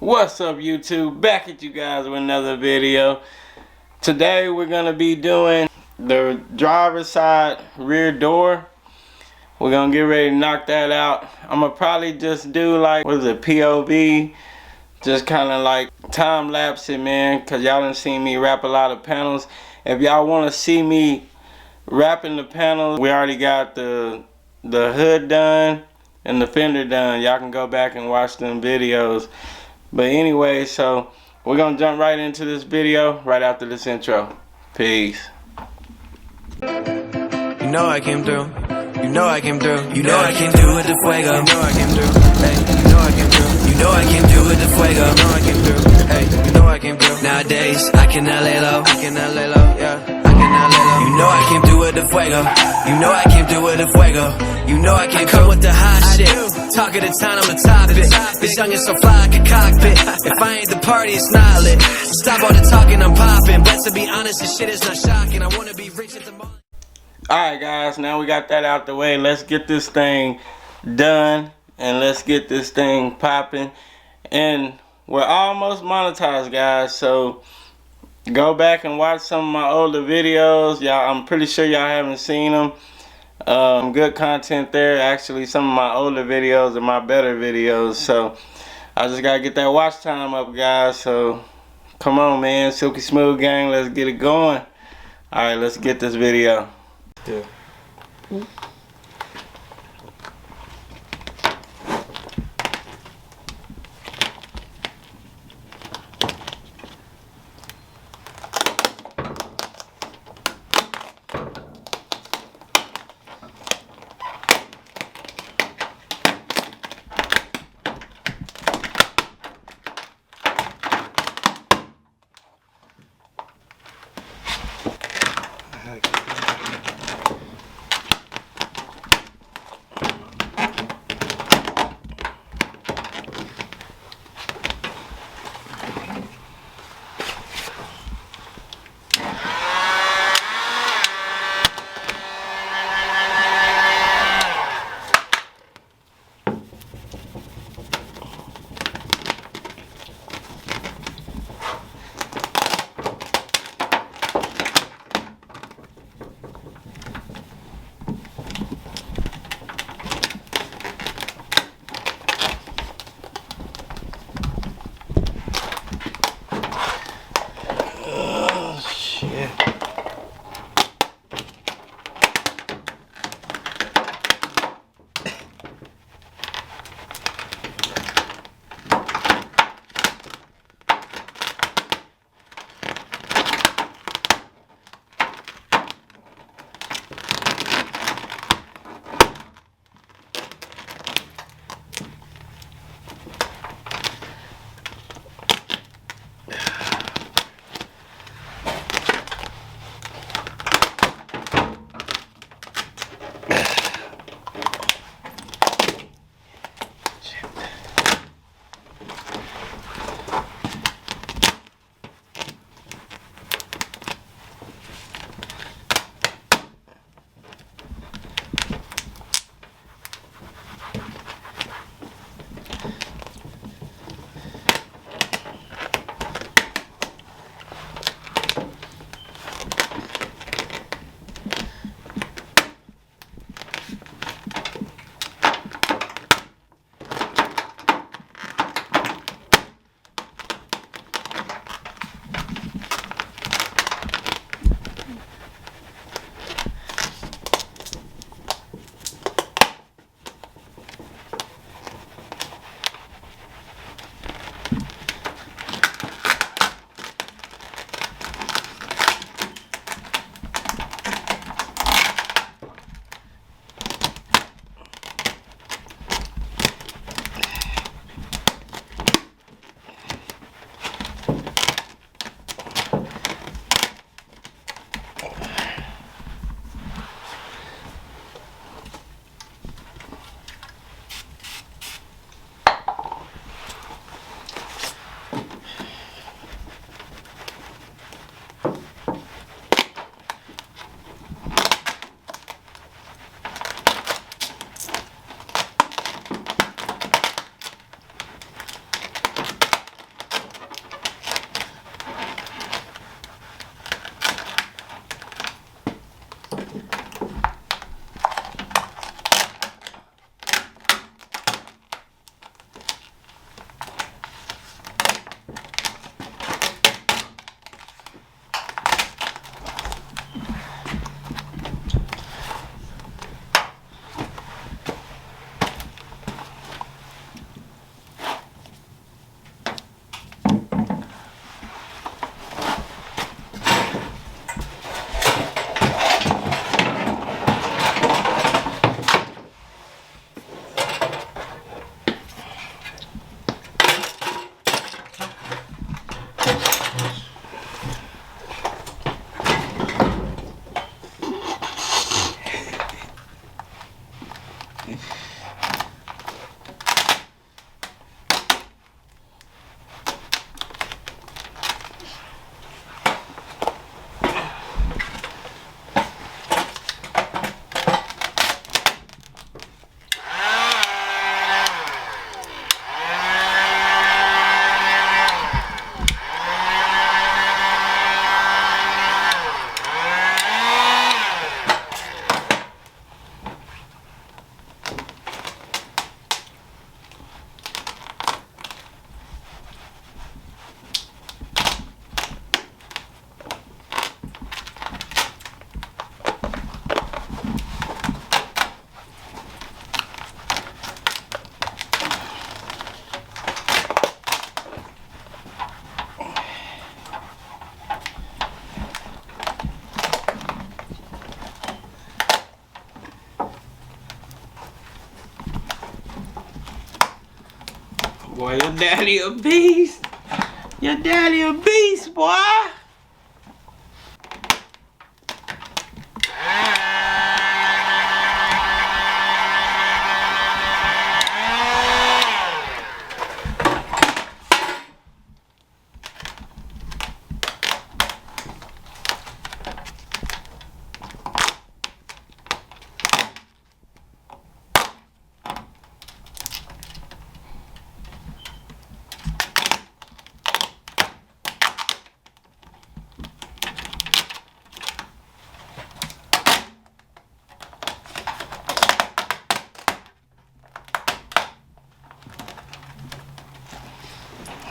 What's up, YouTube? Back at you guys with another video. Today we're gonna be doing the driver's side rear door. We're gonna get ready to knock that out. I'm gonna probably just do like, what is it, POV? Just kind of like time lapse it, man, cause y'all done seen me wrap a lot of panels. If y'all want to see me wrapping the panels, we already got the hood done and the fender done. Y'all can go back and watch them videos. But anyway, so we're gonna jump right into this video right after this intro. Peace. You know I came through. You know I came through. You know I came through with the fuego. You know I came through. Hey, you know I came through. You know I came through with the fuego. You know I came through. Hey, you know I came through. Nowadays I cannot lay low. I cannot lay low. Yeah, I cannot lay low. You know I came through with the fuego. You know I came through with the fuego. You know I came through with the hot shit. Talk of the town, I'm the top it. This young is so fly like a cockpit. If I ain't the party, it's not lit. Stop all the talking, I'm popping. But to be honest, this shit is not shocking. I wanna be rich at the moment. Alright guys, now we got that out the way. Let's get this thing done and let's get this thing popping. And we're almost monetized, guys, so go back and watch some of my older videos. Y'all, I'm pretty sure y'all haven't seen them. Good content there. Actually, some of my older videos are my better videos, so I just gotta get that watch time up, guys. So come on, man, Silky Smooth gang, let's get it going. Alright, let's get this video. Yeah. your daddy a beast. Your daddy a beast, boy.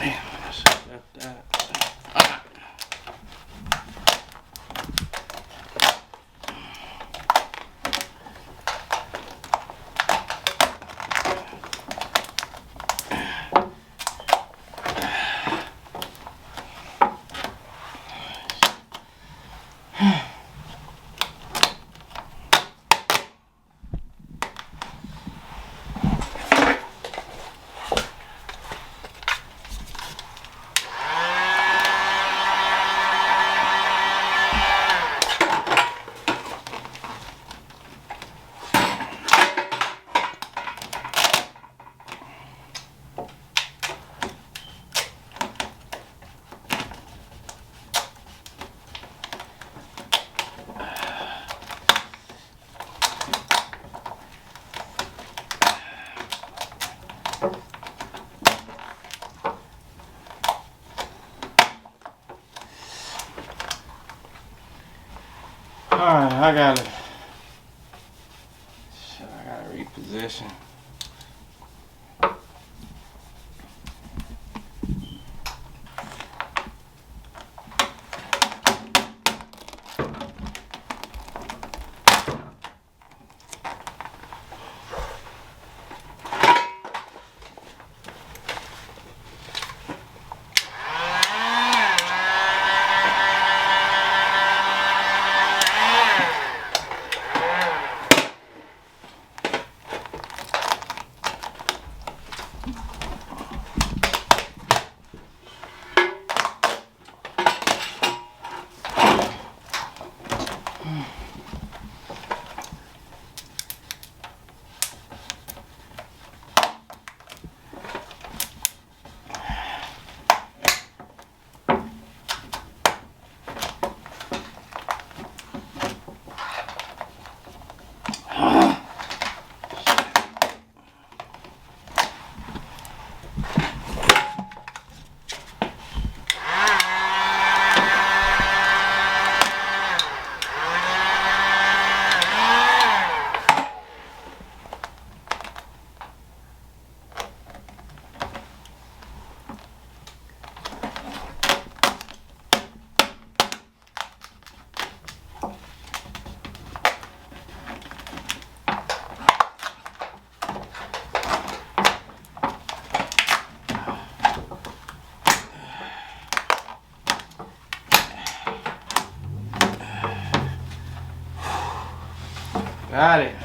Man, I should have left that. Alright, I got it. Shit, I gotta reposition. Got it.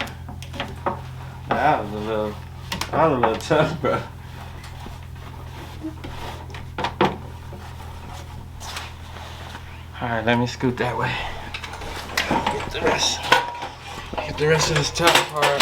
That was a little tough, bro. All right, let me scoot that way. Get the rest of this top part.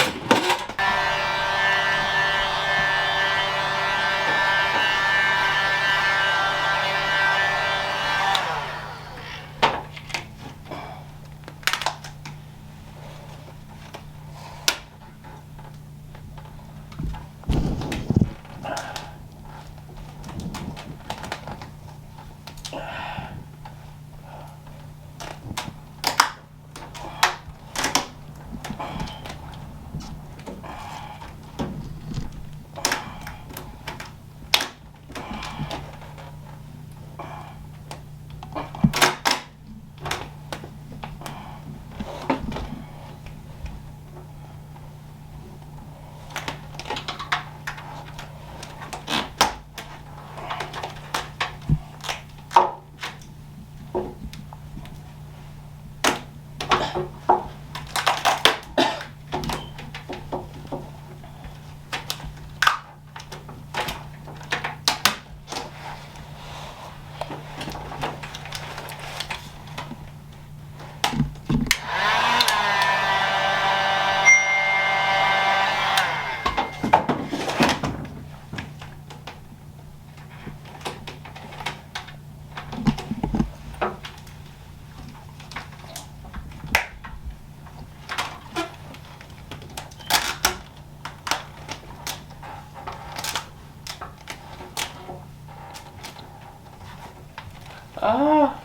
Ah.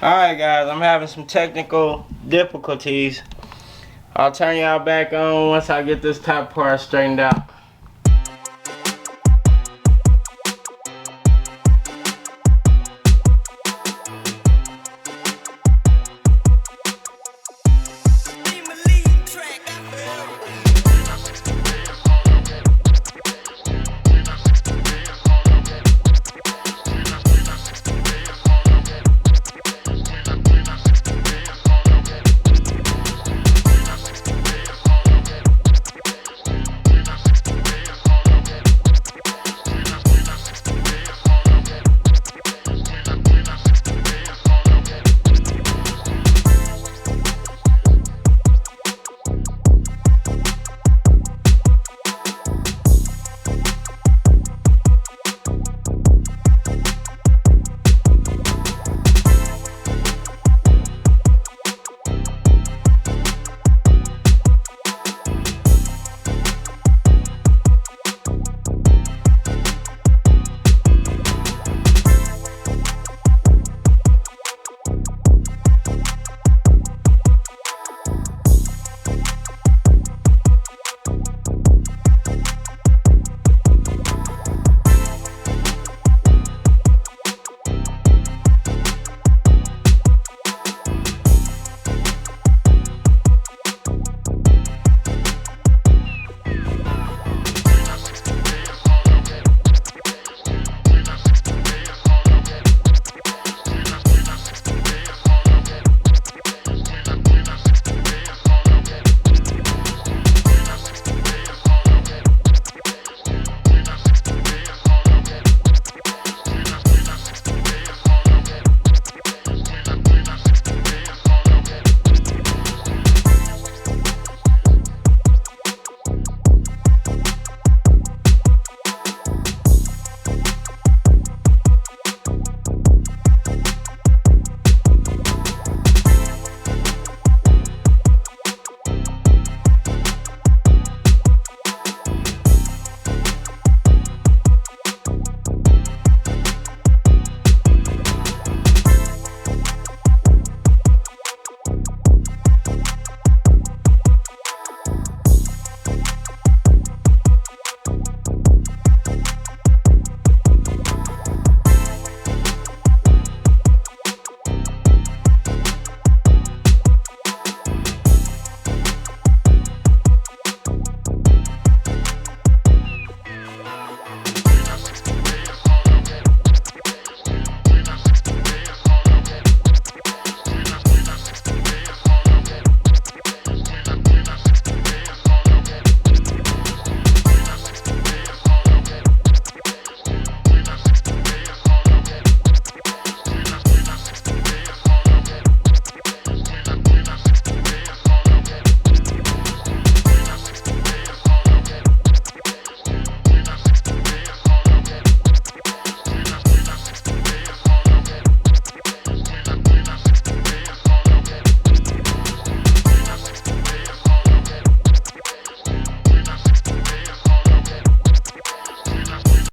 Alright guys, I'm having some technical difficulties. I'll turn y'all back on once I get this top part straightened out.